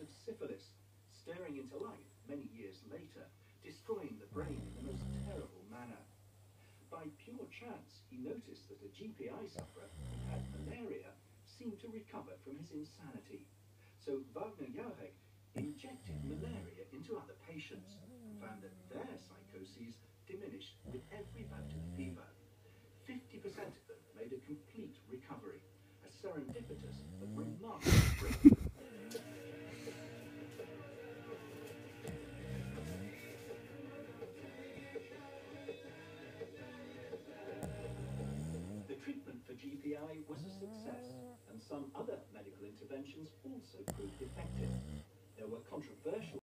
of syphilis, stirring into life many years later, destroying the brain in the most terrible manner. By pure chance, he noticed that a GPI sufferer who had malaria seemed to recover from his insanity. So Wagner Jauregg injected malaria into other patients and found that their psychoses diminished with every bout of fever. 50% of them made a complete recovery, a serendipitous but remarkable breakthrough. The treatment for GPI was a success, and some other medical interventions also proved effective. There were controversial